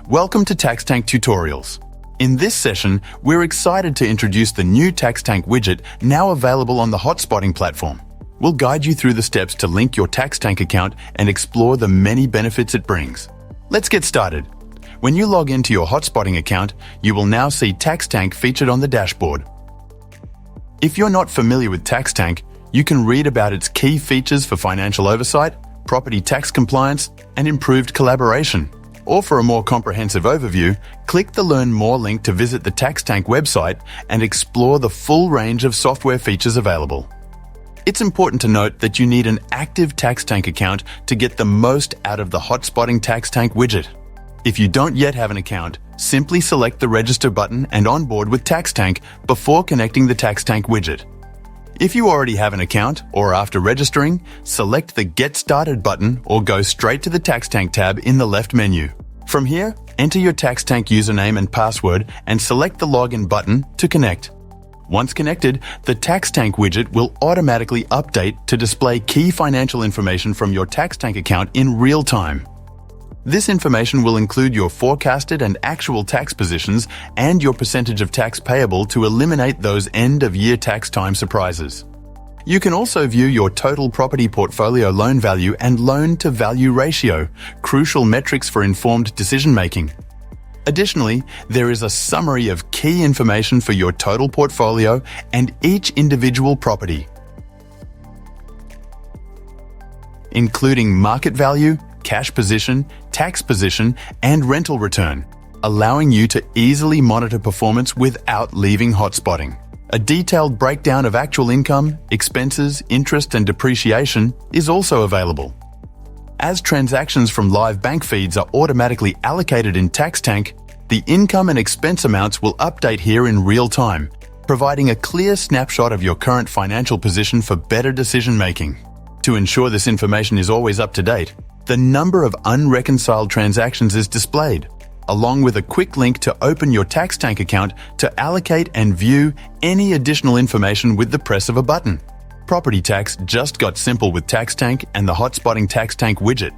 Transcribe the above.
welcome to TaxTank Tutorials. In this session, we're excited to introduce the new TaxTank widget now available on the Hotspotting platform. We'll guide you through the steps to link your TaxTank account and explore the many benefits it brings. Let's get started. When you log into your Hotspotting account, you will now see TaxTank featured on the dashboard. If you're not familiar with TaxTank, you can read about its key features for financial oversight, property tax compliance, and improved collaboration. Or for a more comprehensive overview, click the Learn More link to visit the TaxTank website and explore the full range of software features available. It's important to note that you need an active TaxTank account to get the most out of the Hotspotting TaxTank widget. If you don't yet have an account, simply select the Register button and onboard with TaxTank before connecting the TaxTank widget. If you already have an account, or after registering, select the Get Started button or go straight to the TaxTank tab in the left menu. From here, enter your TaxTank username and password and select the Login button to connect. Once connected, the TaxTank widget will automatically update to display key financial information from your TaxTank account in real time. This information will include your forecasted and actual tax positions and your percentage of tax payable to eliminate those end-of-year tax time surprises. You can also view your total property portfolio loan value and loan-to-value ratio, crucial metrics for informed decision-making. Additionally, there is a summary of key information for your total portfolio and each individual property, including market value, cash position, tax position, and rental return, allowing you to easily monitor performance without leaving Hotspotting. A detailed breakdown of actual income, expenses, interest, and depreciation is also available. As transactions from live bank feeds are automatically allocated in TaxTank, the income and expense amounts will update here in real time, providing a clear snapshot of your current financial position for better decision-making. To ensure this information is always up to date, the number of unreconciled transactions is displayed, along with a quick link to open your TaxTank account to allocate and view any additional information with the press of a button. Property tax just got simple with TaxTank and the Hotspotting TaxTank widget.